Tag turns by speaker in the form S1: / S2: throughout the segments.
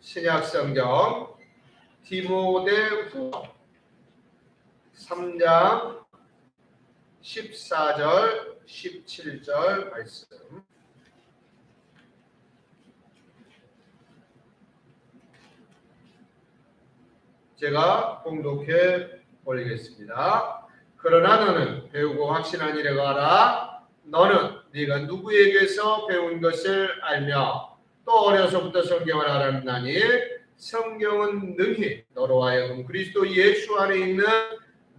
S1: 신약성경 디모데후서 3장 14절 17절 말씀. 제가 봉독해 올리겠습니다. 그러나 너는 배우고 확신한 일에 가라. 너는 네가 누구에게서 배운 것을 알며 또 어려서부터 성경을 알았나니 성경은 능히 너로 하여금 그리스도 예수 안에 있는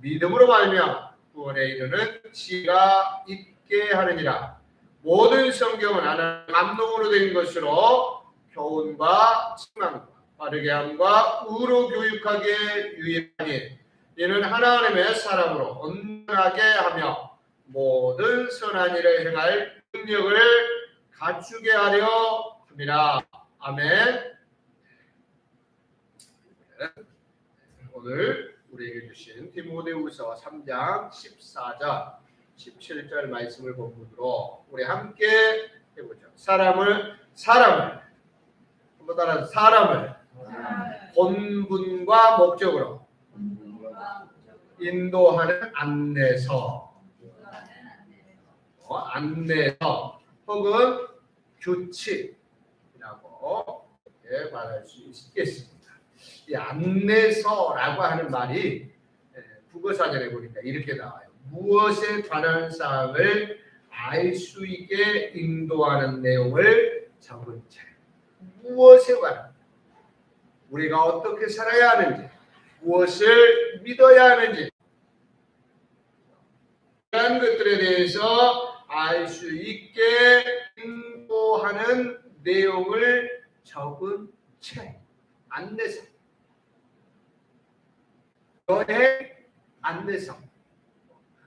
S1: 믿음으로 말미암아 구원에 이르는 지혜가 있게 하느니라. 모든 성경은 하나님의 감동으로 된 것으로 교훈과 책망과 바르게 함과 의로 교육하기에 유익하니 이는 하나님의 사람으로 온전하게 하며 모든 선한 일을 행할 능력을 갖추게 하려 함이라. 아멘. 오늘 우리에게 주신 디모데후서 3장 14절 17절 말씀을 본문으로 우리 함께 해보죠. 사람을 한번 따라서 사람을 본분과 목적으로 인도하는 안내서 혹은 규칙이라고 이렇게 말할 수 있겠습니다. 이 안내서라고 하는 말이 국어사전에 보니까 이렇게 나와요. 무엇에 관한 사항을 알 수 있게 인도하는 내용을 적은 책. 무엇에 관한, 우리가 어떻게 살아야 하는지, 무엇을 믿어야 하는지, 이러한 것들에 대해서 알 수 있게 인도하는 내용을 적은 책, 안내서. 여행 안내서.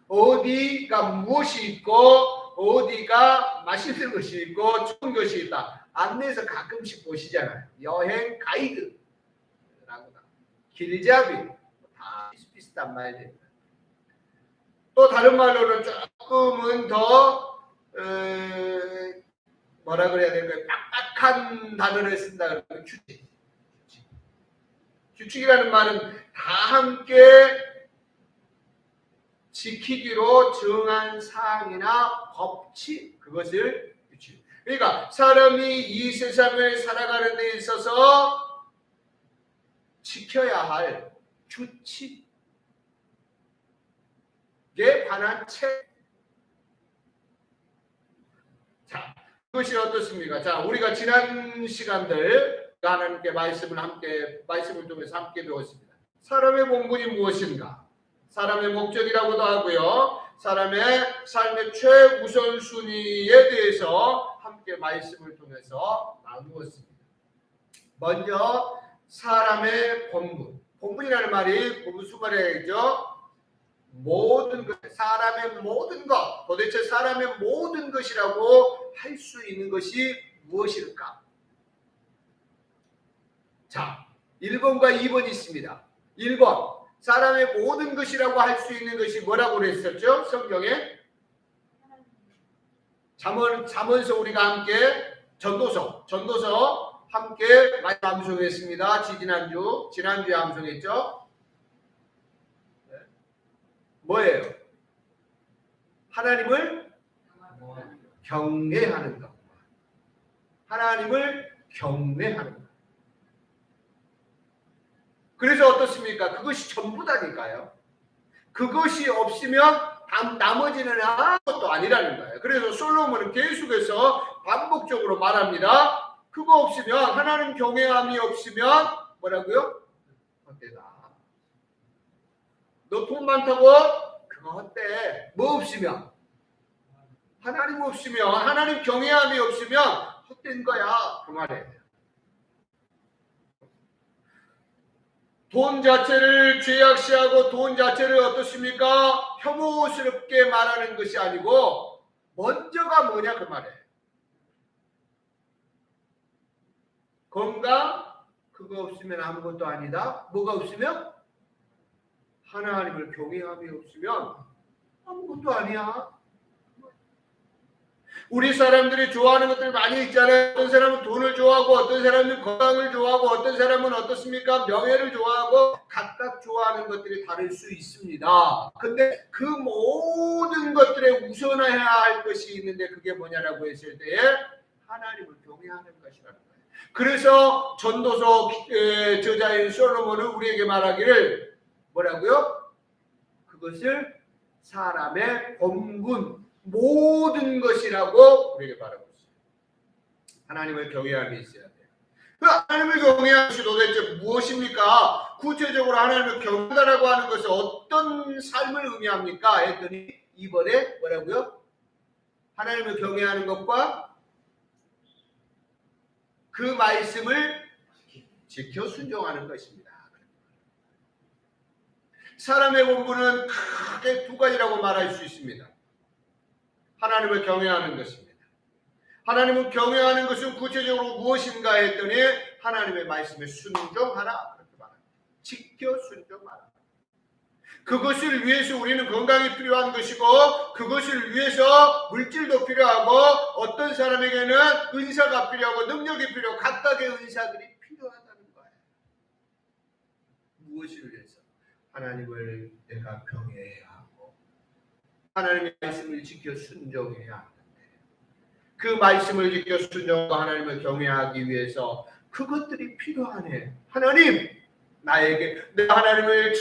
S1: 어디가 무엇이 있고 어디가 맛있는 것이 있고 좋은 것이 있다. 안내서 가끔씩 보시잖아요. 여행 가이드라고 길잡이 다 비슷비슷한 말들입니다. 또 다른 말로는 조금은 더 뭐라 그래야 될까요? 빡빡한 단어를 쓴다 그러면 규칙. 규칙이라는 말은 다 함께 지키기로 정한 사항이나 법칙, 그것을 규칙. 그러니까 사람이 이 세상을 살아가는 데 있어서 지켜야 할 규칙에 관한 책. 자, 그것이 어떻습니까? 자, 우리가 지난 시간들 하나님께 말씀을 통해서 함께 배웠습니다. 사람의 본분이 무엇인가? 사람의 목적이라고도 하고요. 사람의 삶의 최우선순위에 대해서 함께 말씀을 통해서 나누었습니다. 먼저 사람의 본분. 본분이라는 말이 무슨 말이죠? 모든 것, 사람의 모든 것, 도대체 사람의 모든 것이라고 할 수 있는 것이 무엇일까? 자, 1번과 2번이 있습니다. 1번, 사람의 모든 것이라고 할 수 있는 것이 뭐라고 그랬었죠? 성경에 잠언서 우리가 함께 전도서 함께 많이 암송했습니다. 지난주에 암송했죠? 뭐예요? 하나님을 경외하는 것. 하나님을 경외하는 것. 그래서 어떻습니까? 그것이 전부다니까요. 그것이 없으면 나머지는 아무것도 아니라는 거예요. 그래서 솔로몬은 계속해서 반복적으로 말합니다. 그거 없으면, 하나님 경외함이 없으면 뭐라고요? 헛되다. 너 돈 많다고? 그거 헛돼. 뭐 없으면? 하나님 없으면, 하나님 경외함이 없으면 헛된 거야. 그 말이에요. 돈 자체를 죄악시하고 돈 자체를 어떻습니까? 혐오스럽게 말하는 것이 아니고 먼저가 뭐냐 그 말이에요. 건강, 그거 없으면 아무것도 아니다. 뭐가 없으면? 하나님을 경외함이 없으면 아무것도 아니야. 우리 사람들이 좋아하는 것들 많이 있잖아요. 어떤 사람은 돈을 좋아하고, 어떤 사람은 건강을 좋아하고, 어떤 사람은 어떻습니까? 명예를 좋아하고, 각각 좋아하는 것들이 다를 수 있습니다. 근데 그 모든 것들에 우선해야 할 것이 있는데 그게 뭐냐라고 했을 때에 하나님을 경외하는 것이라는 거예요. 그래서 전도서 저자인 솔로몬은 우리에게 말하기를 뭐라고요? 그것을 사람의 본분 모든 것이라고 우리에게 말하고 있어요. 하나님을 경외함이 있어야 돼요. 그 하나님을 경외하는 것이 도대체 무엇입니까? 구체적으로 하나님을 경외한다라고 하는 것은 어떤 삶을 의미합니까? 했더니 이번에 뭐라고요? 하나님을 경외하는 것과 그 말씀을 지켜 순종하는 것입니다. 사람의 본분은 크게 두 가지라고 말할 수 있습니다. 하나님을 경외하는 것입니다. 하나님을 경외하는 것은 구체적으로 무엇인가 했더니 하나님의 말씀에 순종하라. 그렇게 말합니다. 지켜 순종하라. 그것을 위해서 우리는 건강이 필요한 것이고 그것을 위해서 물질도 필요하고 어떤 사람에게는 은사가 필요하고 능력이 필요하고 각각의 은사들이 필요하다는 거예요. 무엇을 위해서? 하나님을 내가 경외해야 하고 하나님의 말씀을 지켜 순종해야 하는데 그 말씀을 지켜 순종하고 하나님을 경외하기 위해서 그것들이 필요하네. 하나님 나에게 내가 하나님을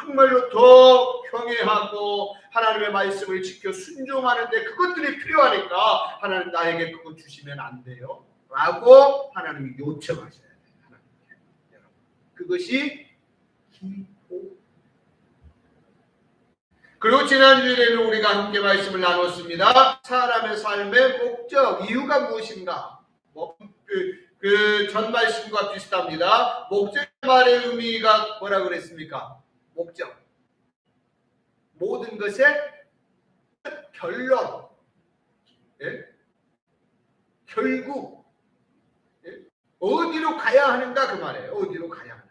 S1: 정말로 더 경외하고 하나님의 말씀을 지켜 순종하는데 그것들이 필요하니까 하나님 나에게 그거 주시면 안 돼요? 라고 하나님이 요청하셔야 돼요. 하나님께. 여러분 그것이 기도. 그리고 지난주에는 우리가 함께 말씀을 나눴습니다. 사람의 삶의 목적, 이유가 무엇인가? 그 전 말씀과 비슷합니다. 목적 말의 의미가 뭐라 그랬습니까? 목적. 모든 것의 결론. 예? 결국. 예? 어디로 가야 하는가 그 말이에요. 어디로 가야 하는가.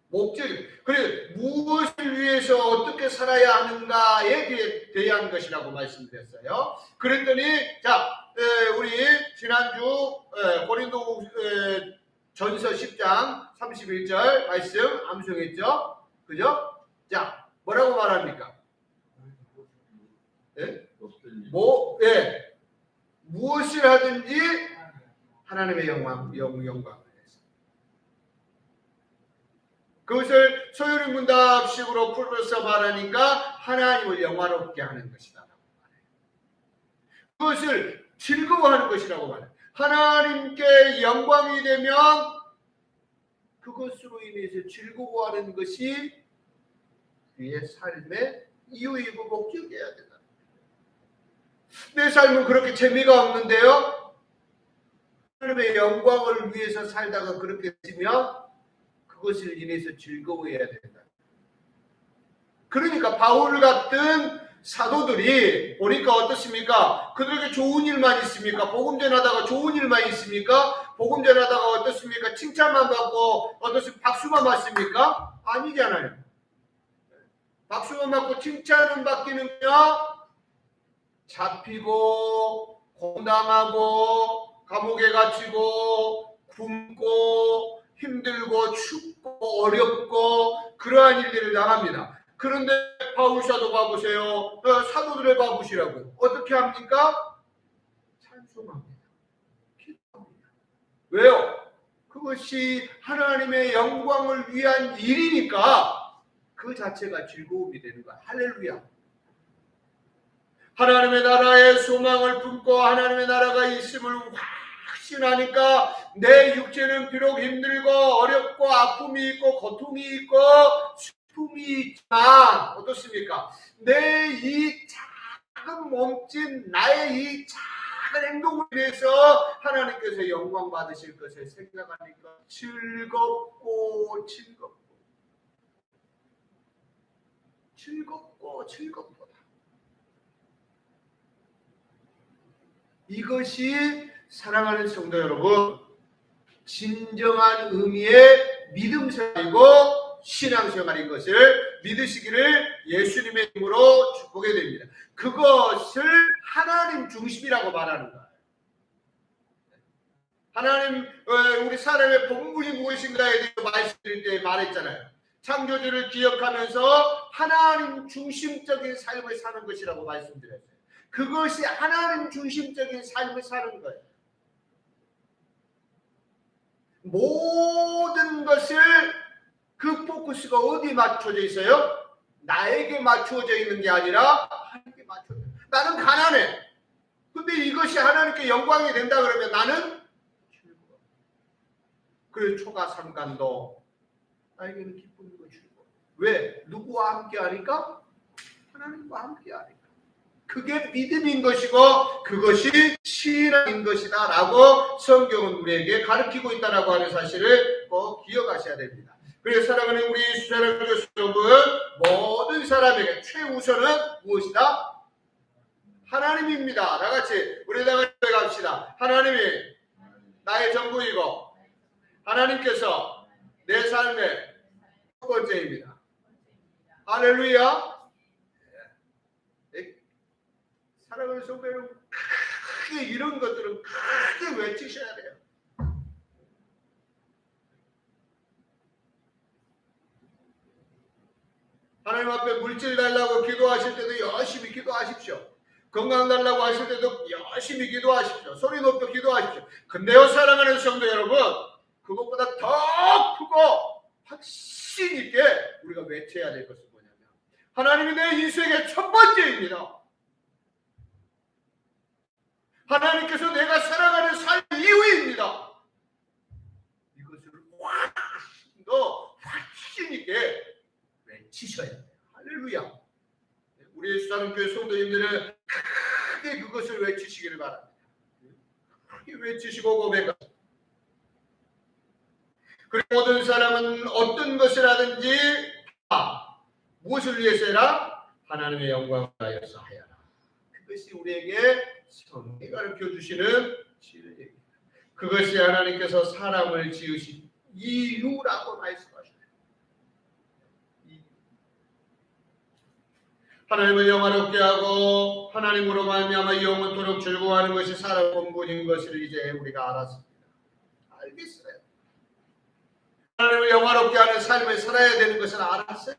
S1: 목적. 그래 무엇을 위해서 어떻게 살아야 하는가에 대한 것이라고 말씀드렸어요. 그랬더니 자 우리 지난주 고린도 전서 10장 31절 말씀 암송했죠. 그죠? 자 뭐라고 말합니까? 예? 무엇을 하든지 하나님의 영광. 그것을 소요리 문답식으로 풀어서 말하니까 하나님을 영화롭게 하는 것이다. 그것을 즐거워하는 것이라고 말해요. 하나님께 영광이 되면 그것으로 인해서 즐거워하는 것이 그의 삶의 이유이고 목적이어야 된다. 내 삶은 그렇게 재미가 없는데요. 하나님의 영광을 위해서 살다가 그렇게 되면 그것을 인해서 즐거워해야 된다. 그러니까 바울 같은 사도들이 보니까 어떻습니까? 그들에게 좋은 일만 있습니까? 복음 전하다가 좋은 일만 있습니까? 복음 전하다가 어떻습니까? 칭찬만 받고 어떻습니까? 박수만 받습니까? 아니잖아요. 박수만 받고 칭찬은 받기는요 잡히고 공당하고 감옥에 갇히고 굶고 힘들고 춥고 어렵고 그러한 일들을 당합니다. 그런데 바울 사도 봐보세요. 사도들을 봐보시라고. 어떻게 합니까? 찬송합니다. 기도합니다. 왜요? 그것이 하나님의 영광을 위한 일이니까 그 자체가 즐거움이 되는 거야. 할렐루야. 하나님의 나라의 소망을 품고 하나님의 나라가 있음을 확신하니까 내 육체는 비록 힘들고 어렵고 아픔이 있고 고통이 있고 슬픔이 있지만 어떻습니까? 내 이 작은 몸짓 나의 이 작은 행동을 위해서 하나님께서 영광 받으실 것을 생각하니까 즐겁고 이것이 사랑하는 성도 여러분 진정한 의미의 믿음 생활이고 신앙생활인 것을 믿으시기를 예수님의 이름으로 축복해 드립니다. 그것을 하나님 중심이라고 말하는 거예요. 하나님, 우리 사람의 본분이 무엇인가에 대해서 말씀드릴 때 말했잖아요. 창조주를 기억하면서 하나님 중심적인 삶을 사는 것이라고 말씀드렸어요. 그것이 하나님 중심적인 삶을 사는 거예요. 모든 것을 그 포커스가 어디 맞춰져 있어요? 나에게 맞추어져 있는 게 아니라 하나님께 맞춰져 있어요. 나는 가난해. 근데 이것이 하나님께 영광이 된다 그러면 나는 즐거워. 그 초가 삼간도 나에게는 기쁨이고 즐거워. 왜? 누구와 함께 하니까? 하나님과 함께 하니까. 그게 믿음인 것이고 그것이 신앙인 것이다 라고 성경은 우리에게 가르치고 있다라고 하는 사실을 꼭 기억하셔야 됩니다. 그래서 사랑하는 우리 수사랑 교수 여러분, 모든 사람에게 최우선은 무엇이다? 하나님입니다. 다같이 우리 다 같이 갑시다. 하나님이 나의 전부이고 하나님께서 내 삶의 첫 번째입니다. 할렐루야. 사랑하는 성도 여러분, 크게 이런 것들은 크게 외치셔야 돼요. 하나님 앞에 물질 달라고 기도하실 때도 열심히 기도하십시오. 건강 달라고 하실 때도 열심히 기도하십시오. 소리 높여 기도하십시오. 근데요, 사랑하는 성도 여러분, 그것보다 더 크고 확신 있게 우리가 외쳐야 될 것은 뭐냐면 하나님이 내 인생의 첫 번째입니다. 하나님께서 내가 살아가는 삶 이유입니다. 이것을 훨씬 더 확신 있게 외치셔야 돼요. 할렐루야. 우리 수사랑교회 성도님들은 크게 그것을 외치시기를 바랍니다. 크게 외치시고 고백하십시오. 그리고 모든 사람은 어떤 것을 하든지 무엇을 위해서 해라? 하나님의 영광을 위하여서 하여라. 그것이 우리에게 성경이 가르쳐 주시는 진리입니다. 그것이 하나님께서 사람을 지으신 이유라고 말씀하셨어요. 하나님을 영화롭게 하고 하나님으로 말미암아 영원토록 즐거워하는 것이 사람 본분인 것을 이제 우리가 알았습니다. 알겠어요. 하나님을 영화롭게 하는 삶을 살아야 되는 것을 알았어요.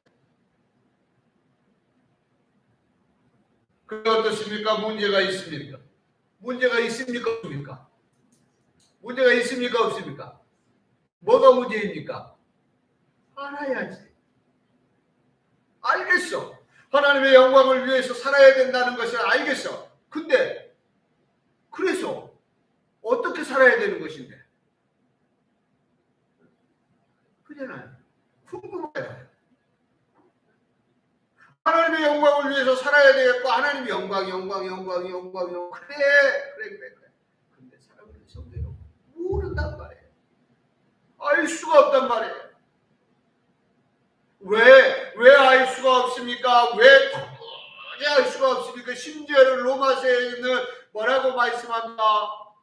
S1: 그게 어떻습니까? 문제가 있습니까? 문제가 있습니까? 없습니까? 문제가 있습니까? 없습니까? 뭐가 문제입니까? 알아야지. 알겠어. 하나님의 영광을 위해서 살아야 된다는 것을 알겠어. 근데 그래서 어떻게 살아야 되는 것인데? 그잖아요. 궁금해요. 하나님의 영광을 위해서 살아야 되겠고 하나님의 영광 그래. 근데 사람들이 성대로 모른단 말이에요. 알 수가 없단 말이에요. 왜 알 수가 없습니까? 왜 도저히 알 수가 없습니까? 심지어는 로마서에는 뭐라고 말씀합니까?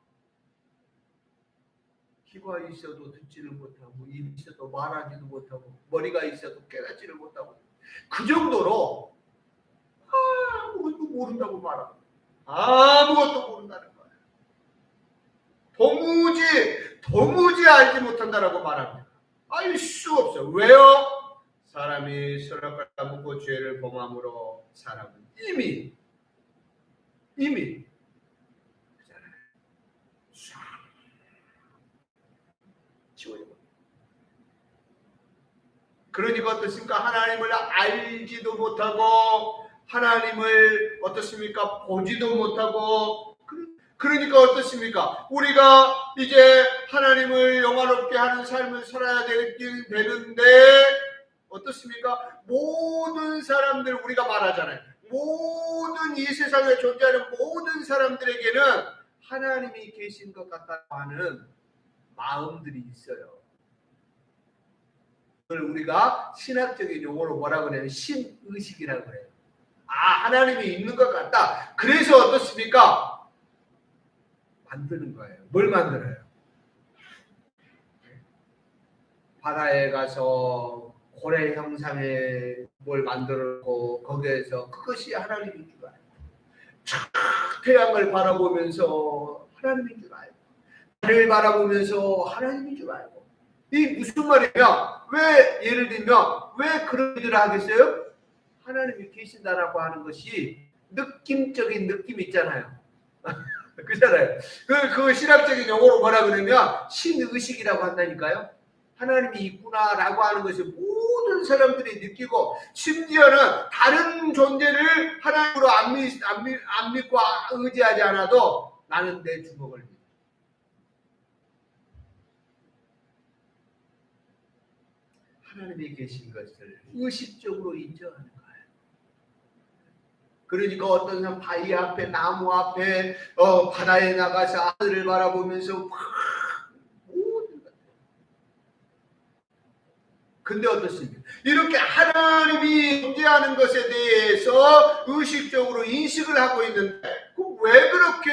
S1: 귀가 있어도 듣지를 못하고 입이 있어도 말하지도 못하고 머리가 있어도 깨닫지를 못하고 그 정도로 아무것도 모른다고 말합니다. 아무것도 모른다는 거예요. 도무지 알지 못한다라고 말합니다. 알 수 없어요. 왜요? 사람이 선악과를 따먹고 죄를 범함으로 사람은 이미 지워져버립니다. 그러니까 어떻습니까? 하나님을 알지도 못하고 하나님을 어떻습니까? 보지도 못하고 그러니까 어떻습니까? 우리가 이제 하나님을 영화롭게 하는 삶을 살아야 되는데 어떻습니까? 모든 사람들 우리가 말하잖아요. 모든 이 세상에 존재하는 모든 사람들에게는 하나님이 계신 것 같다고 하는 마음들이 있어요. 그걸 우리가 신학적인 용어로 뭐라고 그래요? 신의식이라고 그래요. 하나님이 있는 것 같다. 그래서 어떻습니까? 만드는 거예요. 뭘 만들어요? 바다에 가서 고래 형상의 뭘 만들었고 거기에서 그것이 하나님인 줄 알고 태양을 바라보면서 하나님인 줄 알고 달을 바라보면서 하나님인 줄 알고 이 무슨 말이냐? 왜 예를 들면 왜 그런 일을 하겠어요? 하나님이 계신다라고 하는 것이 느낌적인 느낌 있잖아요. 그잖아요. 그 신학적인 용어로 뭐라 그러면 신의식이라고 한다니까요. 하나님이 있구나라고 하는 것을 모든 사람들이 느끼고 심지어는 다른 존재를 하나님으로 안 믿고 의지하지 않아도 나는 내 주먹을 믿어. 하나님이 계신 것을 의식적으로 인정하는 거예요. 그러니까 어떤 사람 바위 앞에 나무 앞에 바다에 나가서 하늘을 바라보면서 모든 것. 근데 어떻습니까? 이렇게 하나님이 존재하는 것에 대해서 의식적으로 인식을 하고 있는데 왜 그렇게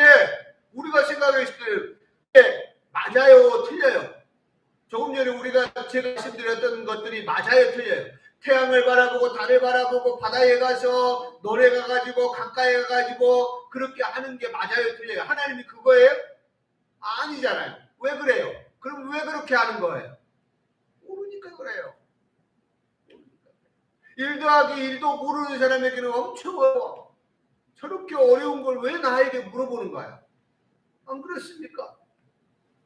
S1: 우리가 생각했을 때 맞아요, 틀려요? 조금 전에 제가 말씀드렸던 것들이 맞아요, 틀려요? 태양을 바라보고 달을 바라보고 바다에 가서 노래 가가지고 강가에 가가지고 그렇게 하는 게 맞아요, 틀려요? 하나님이 그거예요? 아니잖아요. 왜 그래요? 그럼 왜 그렇게 하는 거예요? 모르니까 그래요. 1 더하기 1도 모르는 사람에게는 엄청 어려워. 저렇게 어려운 걸 왜 나에게 물어보는 거야? 안 그렇습니까?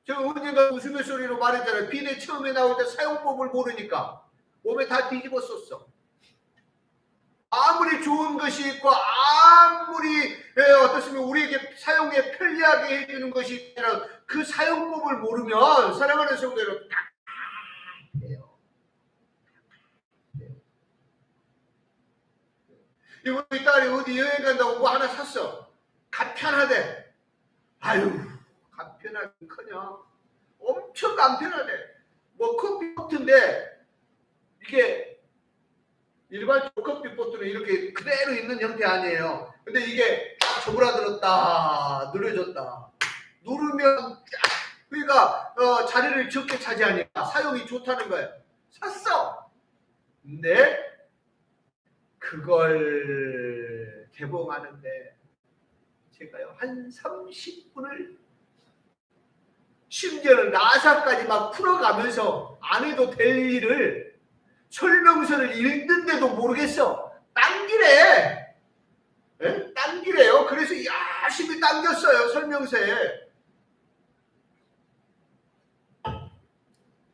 S1: 제가 언젠가 웃음의 소리로 말했잖아요. 비대 처음에 나올 때 사용법을 모르니까 몸에 다 뒤집었었어. 아무리 좋은 것이 있고 아무리 어떻습니까? 우리에게 사용에 편리하게 해주는 것이 있지만 그 사용법을 모르면 사랑하는 성도를 딱 해요. 우리 딸이 어디 여행 간다고 뭐 하나 샀어. 간편하대. 아유, 간편하긴커녕 엄청 간편하대. 뭐 커피포트인데 이게 일반 커피포트는 이렇게 그대로 있는 형태 아니에요. 근데 이게 조그라들었다 늘려졌다 누르면 그러니까 자리를 적게 차지하니까 사용이 좋다는 거예요. 샀어. 근데 그걸 개봉하는데 제가요 한 30분을 심지어는 나사까지 막 풀어가면서 안 해도 될 일을 설명서를 읽는데도 모르겠어. 당기래. 예? 당기래요. 그래서 열심히 당겼어요. 설명서에.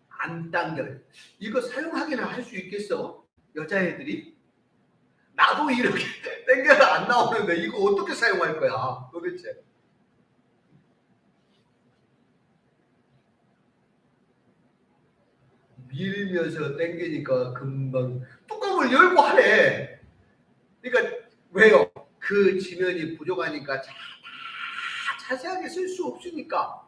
S1: 안 당겨요. 이거 사용하기나 할 수 있겠어? 여자애들이? 나도 이렇게 당겨서 안 나오는데 이거 어떻게 사용할 거야 도대체? 밀면서 당기니까 금방 뚜껑을 열고 하래. 그러니까 왜요? 그 지면이 부족하니까 자세하게 쓸 수 없으니까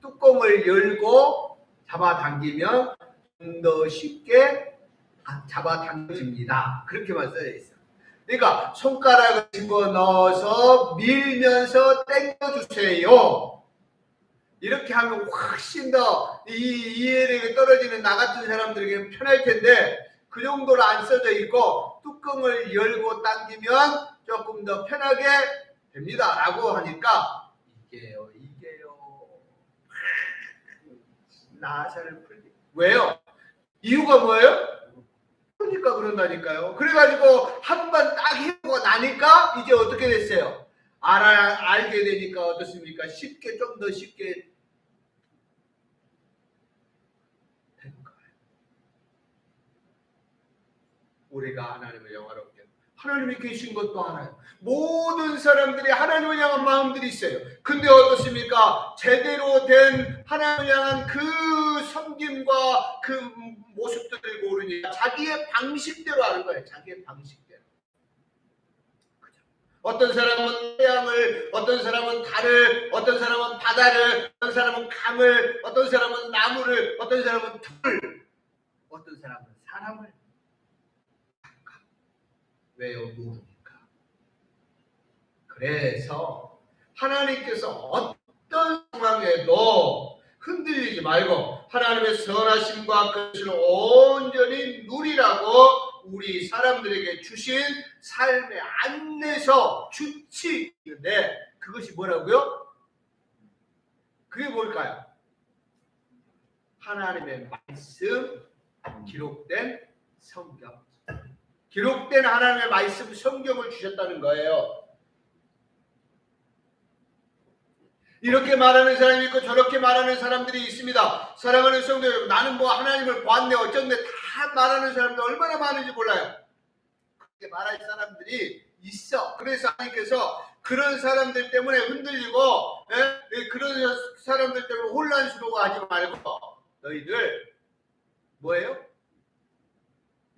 S1: 뚜껑을 열고 잡아당기면 좀 더 쉽게 잡아당겨집니다. 그렇게만 써져 있어요. 그러니까 손가락을 집어넣어서 밀면서 당겨주세요. 이렇게 하면 훨씬 더 이해력이 떨어지는 나 같은 사람들에게 편할 텐데 그 정도로 안 써져 있고 뚜껑을 열고 당기면 조금 더 편하게 됩니다 라고 하니까 이게요 나사를 풀기. 왜요? 이유가 뭐예요? 그러니까 그런다니까요. 그래가지고 한 번 딱 해보고 나니까 이제 어떻게 됐어요? 알게 되니까 어떻습니까? 쉽게 좀 더 쉽게 된 거예요. 우리가 하나님을 영화롭게 하나님이 계신 것도 알아요. 모든 사람들이 하나님을 향한 마음들이 있어요. 근데 어떻습니까? 제대로 된 하나님을 향한 그 섬김과 그 모습들을 모르니까 자기의 방식대로 하는 거예요. 자기의 방식대로. 어떤 사람은 태양을, 어떤 사람은 달을, 어떤 사람은 바다를, 어떤 사람은 강을, 어떤 사람은 나무를, 어떤 사람은 풀, 어떤 사람은 사람을. 왜요? 모르니까. 그래서 하나님께서 어떤 상황에도 흔들리지 말고 하나님의 선하심과 그것을 온전히 누리라고 우리 사람들에게 주신 삶의 안내서 규칙인데 그것이 뭐라고요? 그게 뭘까요? 하나님의 말씀, 기록된 성경. 기록된 하나님의 말씀 성경을 주셨다는 거예요. 이렇게 말하는 사람이 있고 저렇게 말하는 사람들이 있습니다. 사랑하는 성도 여러분, 나는 뭐 하나님을 보았네 어쩐네 다 말하는 사람들 얼마나 많은지 몰라요. 그렇게 말할 사람들이 있어. 그래서 하나님께서 그런 사람들 때문에 흔들리고 그런 사람들 때문에 혼란스러워하지 말고 너희들 뭐예요?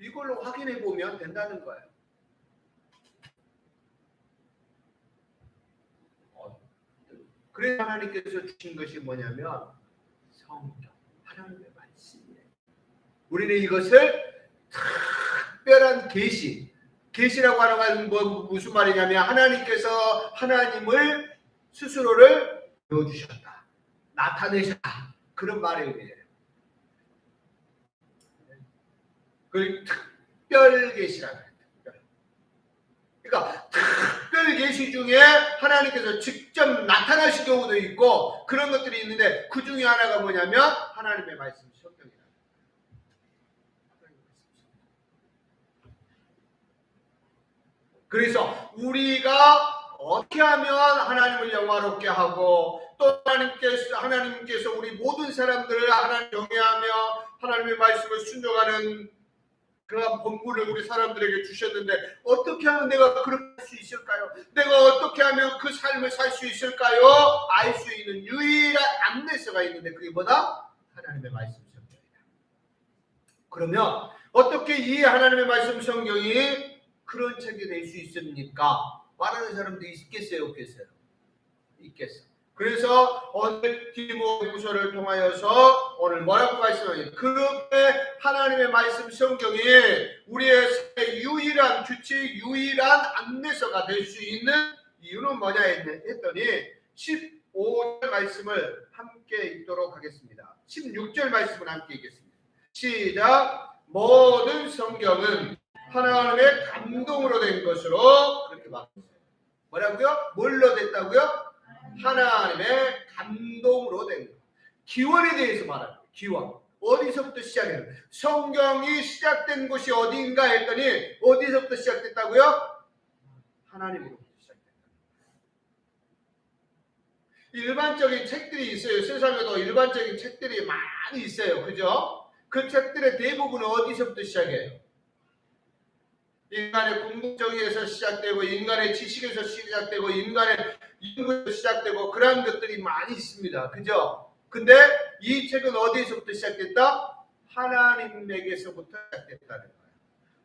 S1: 이걸로 확인해 보면 된다는 거예요. 그래서 하나님께서 주신 것이 뭐냐면 성경, 하나님의 말씀이에요. 우리는 이것을 특별한 계시라고 하는 건 무슨 말이냐면 하나님께서 하나님을 스스로를 보여주셨다, 나타내셨다 그런 말의 의미예요. 그걸 특별 계시라고 해요. 그러니까 특별 계시 중에 하나님께서 직접 나타나신 경우도 있고 그런 것들이 있는데 그 중에 하나가 뭐냐면 하나님의 말씀 성경이다. 그래서 우리가 어떻게 하면 하나님을 영화롭게 하고 또 하나님께서 우리 모든 사람들을 하나님 경외하며 하나님의 말씀을 순종하는 그런 본분을 우리 사람들에게 주셨는데 어떻게 하면 내가 그렇게 할 수 있을까요? 내가 어떻게 하면 그 삶을 살 수 있을까요? 알 수 있는 유일한 안내서가 있는데 그게 뭐다? 하나님의 말씀 성경이다. 그러면 어떻게 이 하나님의 말씀 성경이 그런 책이 될 수 있습니까? 말하는 사람도 있겠어요? 없겠어요? 있겠어요. 그래서 오늘 디모데후서를 통하여서 오늘 뭐라고 말씀하냐면 그렇게 하나님의 말씀 성경이 우리의 유일한 규칙, 유일한 안내서가 될 수 있는 이유는 뭐냐 했더니 15절 말씀을 함께 읽도록 하겠습니다. 16절 말씀을 함께 읽겠습니다. 시작. 모든 성경은 하나님의 감동으로 된 것으로 그렇게 말했어요. 뭐라고요? 뭘로 됐다고요? 하나님의 감동으로 된 것. 기원에 대해서 말합니다. 기원. 어디서부터 시작해요? 성경이 시작된 곳이 어디인가 했더니 어디서부터 시작됐다고요? 하나님으로부터 시작됐다. 일반적인 책들이 있어요. 세상에도 일반적인 책들이 많이 있어요. 그죠? 그 책들의 대부분은 어디서부터 시작해요? 인간의 궁극적에서 시작되고 인간의 지식에서 시작되고 인간의 연구에서 시작되고 그런 것들이 많이 있습니다. 그죠? 근데 이 책은 어디에서부터 시작됐다? 하나님에게서부터 시작됐다는 거예요.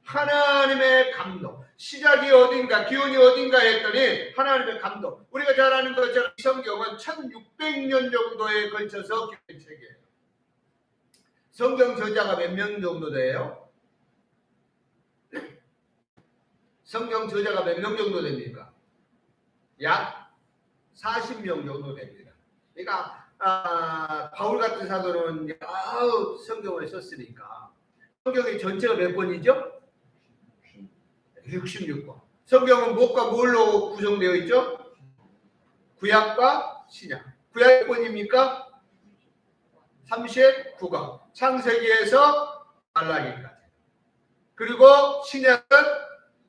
S1: 하나님의 감동. 시작이 어딘가, 기원이 어딘가 했더니 하나님의 감동. 우리가 잘 아는 것처럼 이 성경은 1600년 정도에 걸쳐서 기록된 책이에요. 성경 저자가 몇 명 정도 돼요? 성경 저자가 몇 명 정도 됩니까? 약 40명 정도 됩니다. 그러니까 바울 같은 사도는 성경을 썼으니까 성경의 전체가 몇 권이죠? 66권. 성경은 무엇과 뭘로 구성되어 있죠? 구약과 신약. 구약의 권입니까? 39권. 창세기에서 말라기까지. 그리고 신약은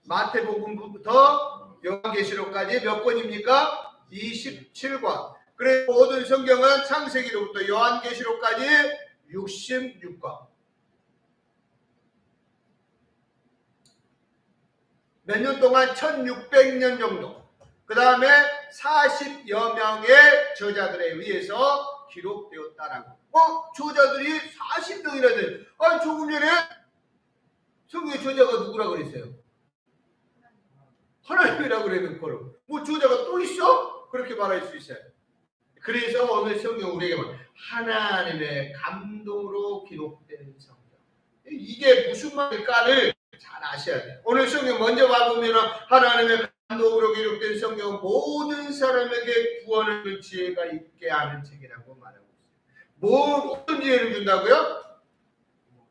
S1: 마태복음부터 요한계시록까지 몇 권입니까? 27권. 그래서 모든 성경은 창세기로부터 요한계시록까지 66권. 몇 년 동안 1600년 정도. 그 다음에 40여 명의 저자들에 의해서 기록되었다라고. 저자들이 40명이나 돼요. 조금 전에 성경의 저자가 누구라고 그랬어요? 하나님이라고 그래놓고 뭐 저자가 또 있어? 그렇게 말할 수 있어요. 그래서 오늘 성경 우리에게 하나님의 감동으로 기록된 성경. 이게 무슨 말일까를 잘 아셔야 돼요. 오늘 성경 먼저 봐보면 하나님의 감동으로 기록된 성경은 모든 사람에게 구원을 지혜가 있게 하는 책이라고 말하고 있어요. 어떤 지혜를 준다고요?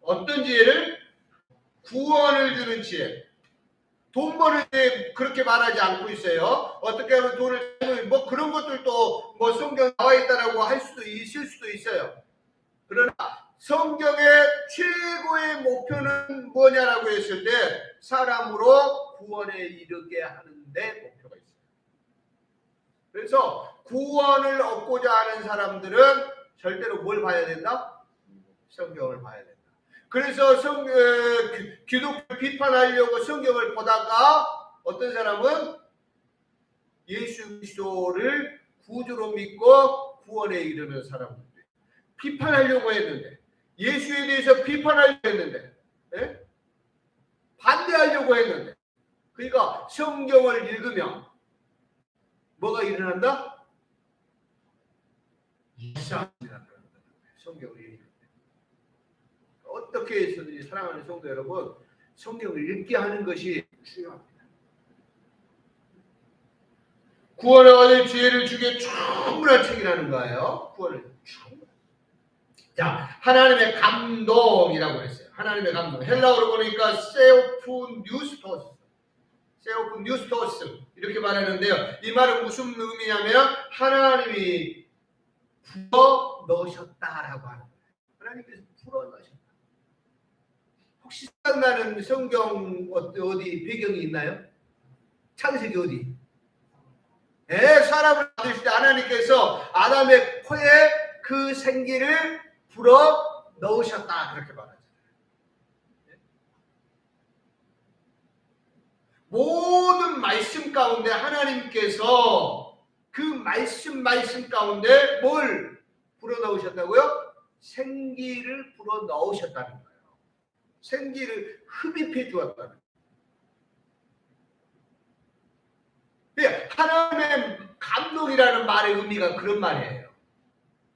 S1: 어떤 지혜를? 구원을 주는 지혜. 돈 버는 데 그렇게 말하지 않고 있어요. 어떻게 하면 돈을 뭐 그런 것들도 뭐 성경 나와 있다라고 할 수도 있을 수도 있어요. 그러나 성경의 최고의 목표는 뭐냐라고 했을 때 사람으로 구원에 이르게 하는데 목표가 있어요. 그래서 구원을 얻고자 하는 사람들은 절대로 뭘 봐야 된다? 성경을 봐야 된다. 그래서 기독교 비판하려고 성경을 보다가 어떤 사람은 예수 그리스도를 구주로 믿고 구원에 이르는 사람들 비판하려고 했는데 예수에 대해서 비판하려고 했는데 반대하려고 했는데 그러니까 성경을 읽으면 뭐가 일어난다? 이상이 일어난다. 성경을 읽으면 어떻게 해서든지 사랑하는 성도 여러분 성경을 읽게 하는 것이 중요합니다. 구원을 얻을 지혜를 주기에 충분한 책이라는 거예요. 구원을 충분한. 자, 하나님의 감동이라고 했어요. 하나님의 감동. 헬라어로 보니까 세오프 뉴스토스 이렇게 말하는데요. 이 말은 무슨 의미냐면 하나님이 불어 넣으셨다라고 하는 거예요. 하나님께서 불어 넣으셨다. 혹시 생각나는 성경 어디 배경이 있나요? 창세기 어디? 사람을 만드실 때 하나님께서 아담의 코에 그 생기를 불어 넣으셨다 그렇게 말하잖아요. 모든 말씀 가운데 하나님께서 그 말씀 가운데 뭘 불어 넣으셨다고요? 생기를 불어 넣으셨다는 거예요. 생기를 흡입해 주었다는 거예요. 하나님의 감동이라는 말의 의미가 그런 말이에요.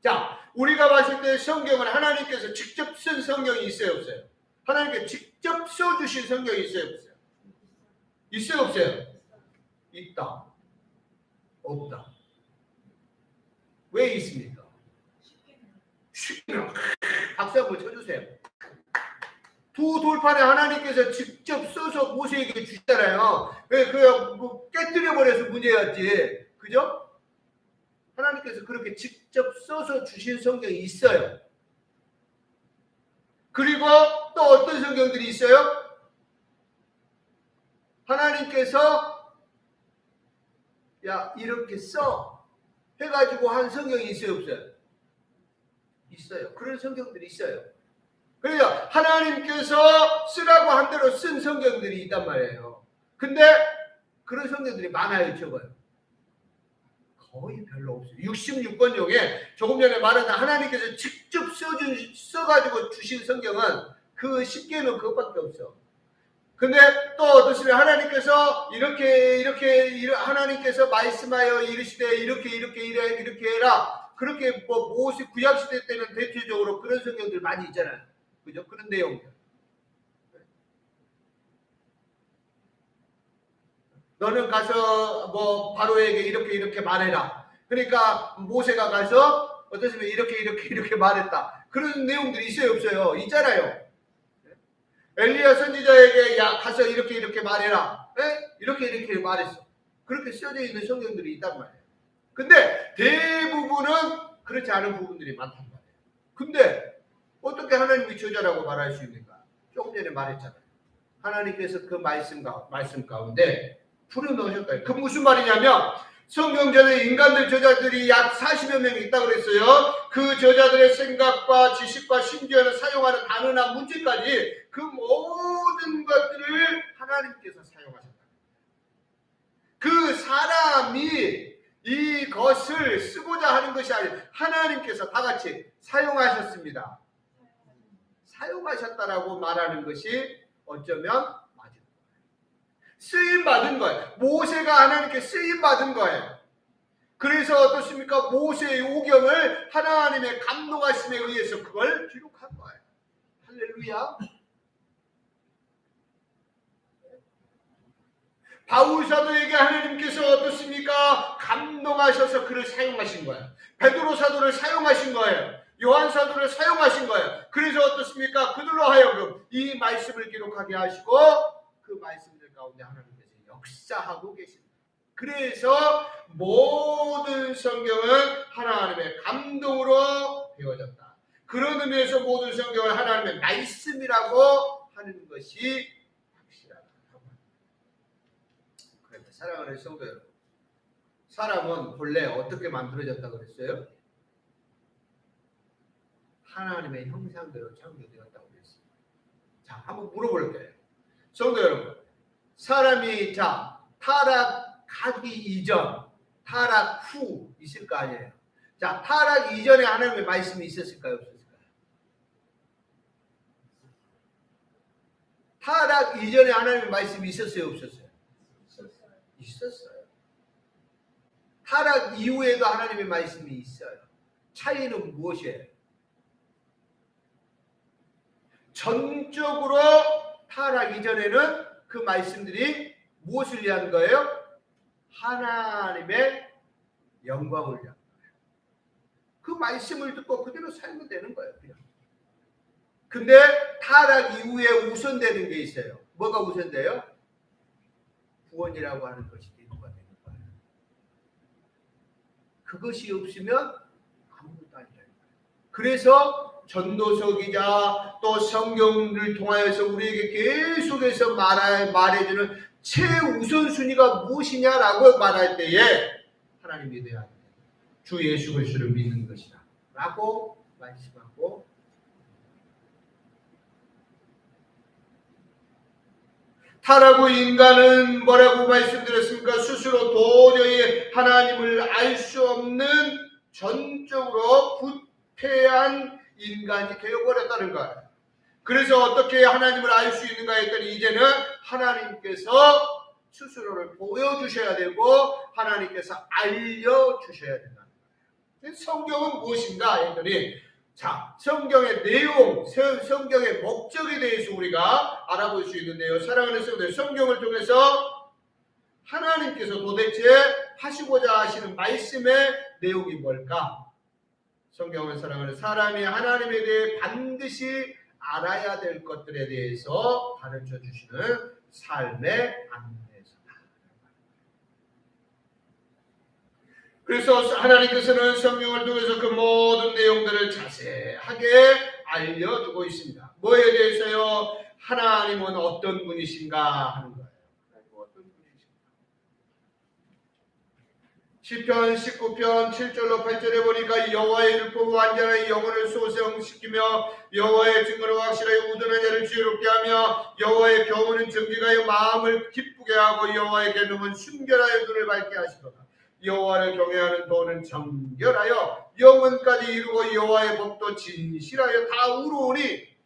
S1: 자, 우리가 봤을 때 성경은 하나님께서 직접 쓴 성경이 있어요, 없어요? 하나님께 직접 써주신 성경이 있어요, 없어요? 있어요, 없어요? 있다. 없다. 왜 있습니까? 쉽게는 박수 한번 쳐주세요. 두 돌판에 하나님께서 직접 써서 모세에게 주시잖아요. 깨뜨려 버려서 문제였지. 그죠? 하나님께서 그렇게 직접 써서 주신 성경이 있어요. 그리고 또 어떤 성경들이 있어요? 하나님께서 야 이렇게 써 해가지고 한 성경이 있어요, 없어요? 있어요. 그런 성경들이 있어요. 그러니까 하나님께서 쓰라고 한 대로 쓴 성경들이 있단 말이에요. 근데 그런 성경들이 많아요, 적어요? 거의 별로 없어요. 66권 중에 조금 전에 말한 하나님께서 직접 써가지고 주신 성경은 그 10개는 그것밖에 없어. 근데 또 어떠시면 하나님께서 이렇게 하나님께서 말씀하여 이르시되 이렇게 해라. 그렇게 뭐 모세 구약 시대 때는 대체적으로 그런 성경들 많이 있잖아요. 그죠? 그런 내용들. 너는 가서 뭐 바로에게 이렇게 말해라. 그러니까 모세가 가서 어떠시면 이렇게 말했다. 그런 내용들이 있어요, 없어요? 있잖아요. 엘리야 선지자에게 야 가서 이렇게 말해라. 이렇게 말했어. 그렇게 써져 있는 성경들이 있단 말이에요. 근데 대부분은 그렇지 않은 부분들이 많단 말이에요. 근데 어떻게 하나님이 저자라고 말할 수 있는가? 조금 전에 말했잖아요. 하나님께서 그 말씀 가운데 풀어넣으셨다. 그 무슨 말이냐면 성경전에 인간들 저자들이 약 40여 명이 있다고 그랬어요. 그 저자들의 생각과 지식과 심지어는 사용하는 단어나 문제까지 그 모든 것들을 하나님께서 사용하셨다. 그 사람이 이것을 쓰고자 하는 것이 아니라 하나님께서 다 같이 사용하셨습니다. 사용하셨다라고 말하는 것이 어쩌면 맞은 거예요. 쓰임받은 거예요. 모세가 하나님께 쓰임받은 거예요. 그래서 어떻습니까? 모세의 오경을 하나님의 감동하심에 의해서 그걸 기록한 거예요. 할렐루야. 바울 사도에게 하나님께서 어떻습니까? 감동하셔서 그를 사용하신 거예요. 베드로 사도를 사용하신 거예요. 요한 사도를 사용하신 거예요. 그래서 어떻습니까? 그들로 하여금 이 말씀을 기록하게 하시고 그 말씀들 가운데 하나님께서 역사하고 계십니다. 그래서 모든 성경은 하나님의 감동으로 되어졌다. 그런 의미에서 모든 성경을 하나님의 말씀이라고 하는 것이 확실하다. 그런데 사랑하는 성도 여러분, 사람은 본래 어떻게 만들어졌다고 그랬어요? 하나님의 형상대로 창조되었다고 그랬습니다. 자, 한번 물어볼게요. 성도 여러분, 사람이 타락하기 이전, 타락 후 있을 거 아니에요. 자, 타락 이전에 하나님의 말씀이 있었을까요? 없었을까요? 타락 이전에 하나님의 말씀이 있었어요? 없었어요? 있었어요. 타락 이후에도 하나님의 말씀이 있어요. 차이는 무엇이에요? 전적으로 타락 이전에는 그 말씀들이 무엇을 위한 거예요? 하나님의 영광을 위한 거예요. 그 말씀을 듣고 그대로 살면 되는 거예요. 그냥. 근데 타락 이후에 우선되는 게 있어요. 뭐가 우선돼요? 구원이라고 하는 것이 대두가 되는 거예요. 그것이 없으면 아무것도 아니라는 거예요. 그래서 전도서 기자 또 성경을 통하여서 우리에게 계속해서 말해주는 최우선순위가 무엇이냐라고 말할 때에 하나님 믿어야 합니다. 주 예수 그리스도를 믿는 것이다 라고 말씀하고, 타락 후 인간은 뭐라고 말씀드렸습니까? 스스로 도저히 하나님을 알 수 없는 전적으로 부패한 인간이 되어버렸다는 거예요. 그래서 어떻게 하나님을 알 수 있는가 했더니 이제는 하나님께서 스스로를 보여주셔야 되고 하나님께서 알려주셔야 된다는 거예요. 성경은 무엇인가 했더니, 자, 성경의 내용, 성경의 목적에 대해서 우리가 알아볼 수 있는데요. 사랑하는 성도들, 성경을 통해서 하나님께서 도대체 하시고자 하시는 말씀의 내용이 뭘까? 성경을 사랑하는 사람이 하나님에 대해 반드시 알아야 될 것들에 대해서 가르쳐 주시는 삶의 안내서다. 그래서 하나님께서는 성경을 통해서 그 모든 내용들을 자세하게 알려주고 있습니다. 뭐에 대해서요? 하나님은 어떤 분이신가 하는 거예요. 시편 19편 7절로 8절에 보니까 여호와의 율법을 완전하게 영혼을 소생시키며 여호와의 증거를 확실하게 우둔한 자를 지혜롭게 하며 여호와의 교훈은 정직하여 마음을 기쁘게 하고 여호와의 계명은 순결하여 눈을 밝게 하시도다. 여호와를 경외하는 도는 정결하여 영원까지 이루고 여호와의 법도 진실하여 다 우러오니,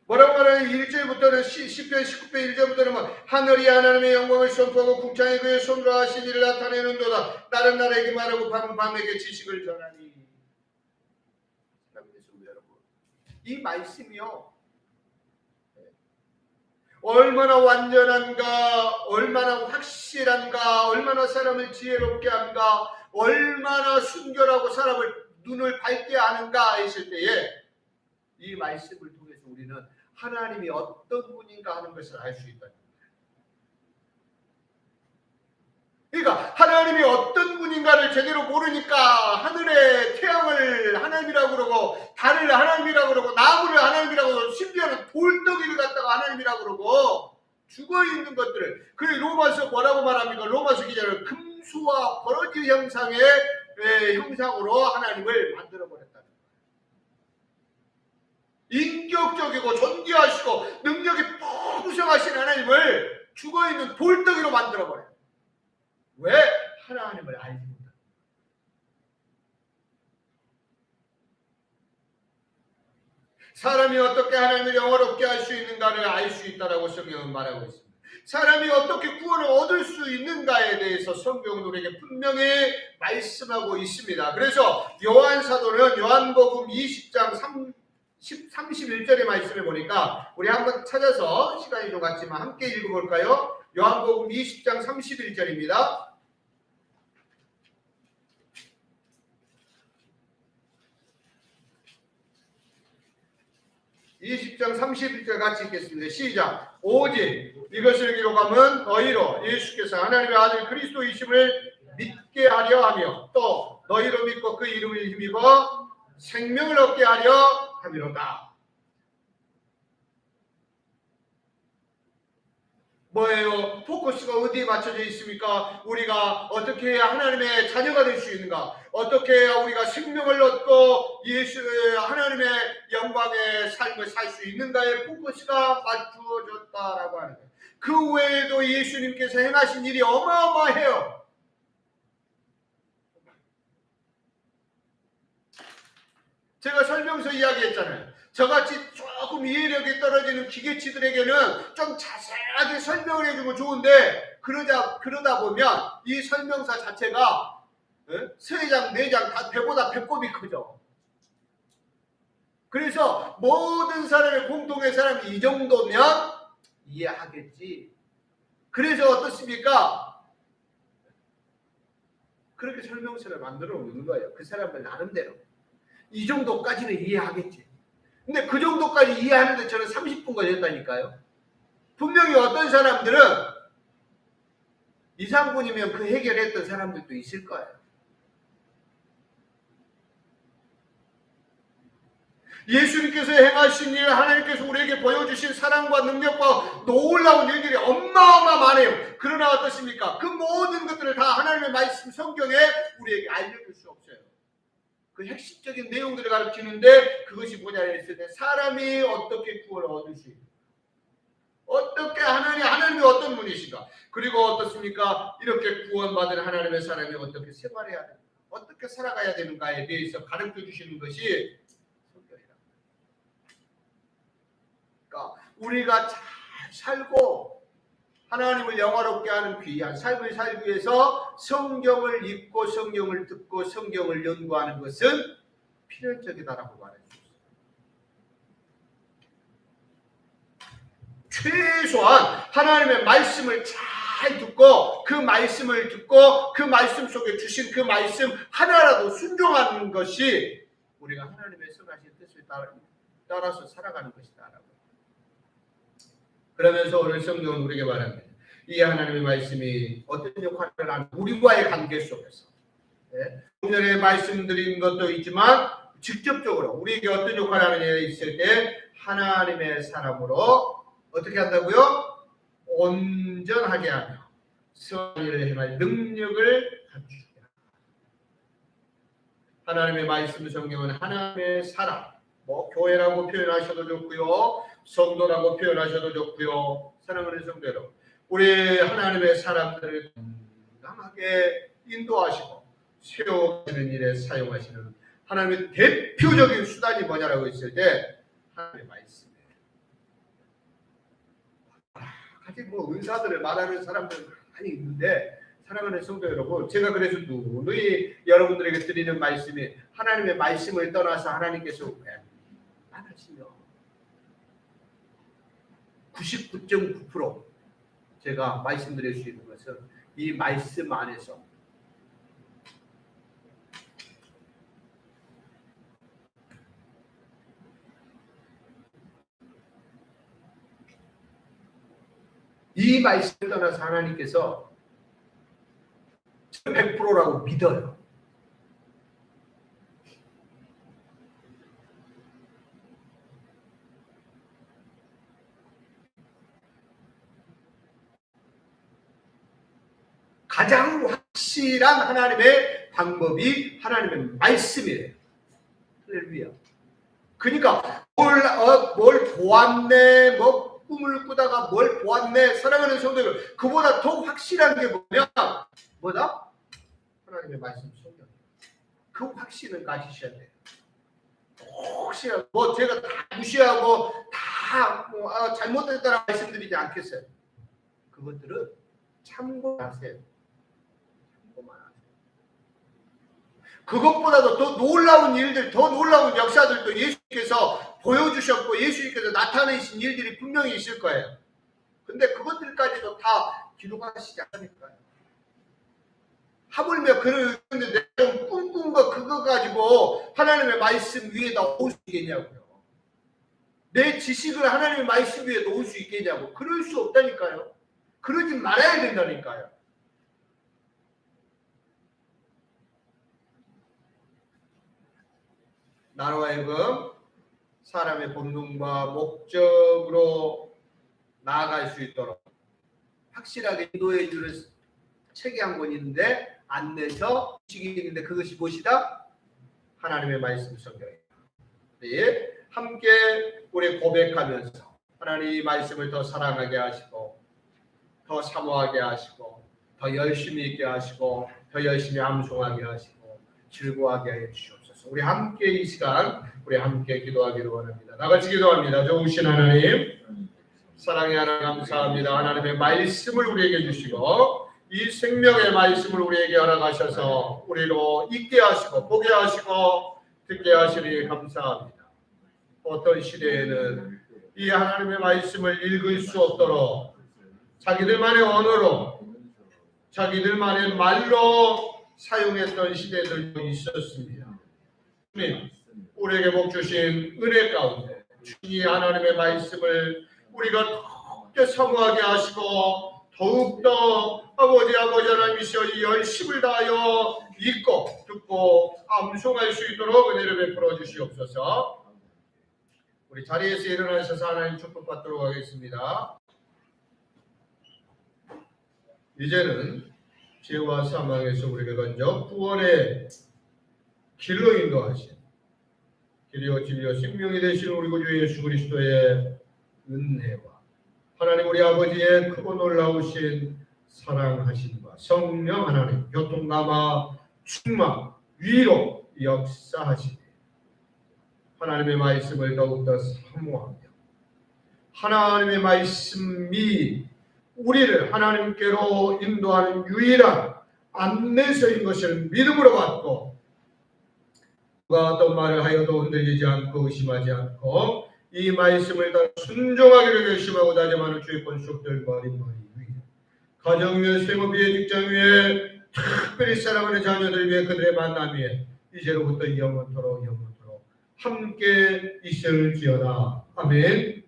S1: 뭐라고 말하는 1절부터는 시편 19편 1절부터는 뭐 하늘이 하나님의 영광을 선포하고 궁창이 그의 손으로 하신 일을 나타내는도다. 날은 날에게 말하고 밤은 밤에게 지식을 전하니. 여러분, 이 말씀이요, 얼마나 완전한가, 얼마나 확실한가, 얼마나 사람을 지혜롭게 한가, 얼마나 순결하고 사람을 눈을 밝게 하는가 했을 때에 이 말씀을 통해서 우리는 하나님이 어떤 분인가 하는 것을 알 수 있다. 그러니까 하나님이 어떤 분인가를 제대로 모르니까 하늘의 태양을 하나님이라고 그러고 달을 하나님이라고 그러고 나무를 하나님이라고 그러고 심지어는 돌덩이를 갖다가 하나님이라고 그러고 죽어있는 것들을, 그 로마서 뭐라고 말합니까? 로마서 기자는 금수와 버러지 형상의 형상으로 하나님을 만들어버렸다. 인격적이고 존귀하시고 능력이 풍성하신 하나님을 죽어있는 돌덩이로 만들어버려요. 왜? 하나님을 알지 못한다. 사람이 어떻게 하나님을 영화롭게 할 수 있는가를 알 수 있다라고 성경은 말하고 있습니다. 사람이 어떻게 구원을 얻을 수 있는가에 대해서 성경은 우리에게 분명히 말씀하고 있습니다. 그래서 요한 사도는 요한복음 20장 31절의 말씀을 보니까 우리 한번 찾아서 시간이 좀 갔지만 함께 읽어볼까요? 요한복음 20장 31절입니다. 20장 31절 같이 읽겠습니다. 시작. 오직 이것을 기록함은 너희로 예수께서 하나님의 아들 그리스도이심을 믿게 하려 하며 또 너희로 믿고 그 이름을 힘입어 생명을 얻게 하려 함이로다. 뭐예요? 포커스가 어디에 맞춰져 있습니까? 우리가 어떻게 해야 하나님의 자녀가 될 수 있는가? 어떻게 해야 우리가 생명을 얻고 하나님의 영광의 삶을 살 수 있는가에 포커스가 맞추어졌다라고 하는 거예요. 그 외에도 예수님께서 행하신 일이 어마어마해요. 제가 설명서 이야기했잖아요. 저같이 조금 이해력이 떨어지는 기계치들에게는 좀 자세하게 설명을 해주면 좋은데 그러다 보면 이 설명서 자체가 3장, 4장 다 배보다 배꼽이 크죠. 그래서 모든 사람의 공통의 사람이 이 정도면 이해하겠지. 그래서 어떻습니까? 그렇게 설명서를 만들어 놓는 거예요. 그 사람들 나름대로. 이 정도까지는 이해하겠지. 근데 그 정도까지 이해하는데 저는 30분 걸렸다니까요. 분명히 어떤 사람들은 2, 3분이면 그 해결했던 사람들도 있을 거예요. 예수님께서 행하신 일, 하나님께서 우리에게 보여주신 사랑과 능력과 놀라운 일들이 어마어마하네요. 그러나 어떻습니까? 그 모든 것들을 다 하나님의 말씀 성경에 우리에게 알려줄 수 없어요. 그 핵심적인 내용들을 가르치는데 그것이 뭐냐 했을 때 사람이 어떻게 구원을 얻을 수 있는가, 어떻게 하나님이 어떤 분이신가, 그리고 어떻습니까? 이렇게 구원받은 하나님의 사람이 어떻게 생활해야 되는가, 어떻게 살아가야 되는가에 대해서 가르쳐 주시는 것이 성경이다. 그러니까 우리가 잘 살고 하나님을 영화롭게 하는 귀한 삶을 살기 위해서 성경을 읽고 성경을 듣고 성경을 연구하는 것은 필연적이다라고 말할 수 있습니다. 최소한 하나님의 말씀을 잘 듣고 그 말씀을 듣고 그 말씀 속에 주신 그 말씀 하나라도 순종하는 것이 우리가 하나님의 선하신 뜻을 따라서 살아가는 것이다라고. 그러면서 오늘 성경은 우리에게 말합니다. 이 하나님의 말씀이 어떤 역할을 하는 우리와의 관계 속에서 오늘의 말씀드린 것도 있지만 직접적으로 우리에게 어떤 역할을 하느냐 있을 때 하나님의 사람으로 어떻게 한다고요? 온전하게 하며 선을 행할 능력을 갖추게 한다. 하나님의 말씀 성경은 하나님의 사람, 교회라고 표현하셔도 좋고요, 성도라고 표현하셔도 좋고요. 사랑하는 성도 여러분, 우리 하나님의 사람들을 건강하게 인도하시고 세워가시는 일에 사용하시는 하나님의 대표적인 수단이 뭐냐라고 했을 때 하나님의 말씀이에요. 아직 은사들을 말하는 사람들은 많이 있는데 사랑하는 성도 여러분, 제가 그래서 누누이 여러분들에게 드리는 말씀이 하나님의 말씀을 떠나서 하나님께서 웬만하시면 99.9% 제가 말씀드릴 수 있는 것은 이 말씀 안에서 이 말씀을 떠나서 하나님께서 100%라고 믿어요. 가장 확실한 하나님의 방법이 하나님의 말씀이에요. 할렐루야. 그러니까 뭘 보았네, 꿈을 꾸다가 뭘 보았네, 사랑하는 성도들, 그보다 더 확실한 게 뭐다? 하나님의 말씀 성경. 그 확신을 가지셔야 돼요. 혹시 제가 다 무시하고 다 잘못됐다고 말씀드리지 않겠어요. 그것들은 참고하세요. 그것보다도 더 놀라운 일들, 더 놀라운 역사들도 예수님께서 보여주셨고 예수님께서 나타내신 일들이 분명히 있을 거예요. 근데 그것들까지도 다 기록하시지 않으니까요. 하물며 그런데 내가 꿈꾼 거 그거 가지고 하나님의 말씀 위에다 올리겠냐고요. 내 지식을 하나님의 말씀 위에 놓을 수 있겠냐고. 그럴 수 없다니까요. 그러지 말아야 된다니까요. 나로 하여금 사람의 본능과 목적으로 나아갈 수 있도록 확실하게 인도해 주는 책이 한 권 있는데, 안내서 책이 있는데, 그것이 무엇이다? 하나님의 말씀 성경입니다. 네, 함께 우리 고백하면서 하나님의 말씀을 더 사랑하게 하시고, 더 사모하게 하시고, 더 열심히 있게 하시고, 더 열심히 암송하게 하시고, 즐거워하게 해 주시옵소서. 우리 함께 이 시간 우리 함께 기도하기를 원합니다. 나같이 기도합니다. 좋으신 하나님, 사랑의 하나님 감사합니다. 하나님의 말씀을 우리에게 주시고 이 생명의 말씀을 우리에게 허락하셔서 우리로 읽게 하시고 보게 하시고 듣게 하시니 감사합니다. 어떤 시대에는 이 하나님의 말씀을 읽을 수 없도록 자기들만의 언어로 자기들만의 말로 사용했던 시대들도 있었습니다. 주님, 우리에게 복 주신 은혜 가운데 이 하나님의 말씀을 우리가 더욱더 사모하게 하시고 더욱더 아버지 하나님이시여 이 열심을 다하여 읽고 듣고 암송할 수 있도록 은혜를 베풀어 주시옵소서. 우리 자리에서 일어나셔서 하나님 축복받도록 하겠습니다. 이제는 죄와 사망에서 우리를 건져 구원의 길로 인도하신 길이요 진리요 생명이 되신 우리 구주 예수 그리스도의 은혜와 하나님 우리 아버지의 크고 놀라우신 사랑하심과 성령 하나님 교통감화 충만 위로 역사하시니 하나님의 말씀을 더욱더 사모하며 하나님의 말씀이 우리를 하나님께로 인도하는 유일한 안내서인 것을 믿음으로 받고 누가 어떤 말을 하여도 흔들리지 않고 의심하지 않고 이 말씀을 더 순종하기를 결심하고 다짐하는 주의 권속들 머리머리 위에 가정 위에 생업 위에 직장 위에 특별히 사랑하는 자녀들 위에 그들의 만남 위에 이제로부터 영원토록 함께 있을지어다. 아멘.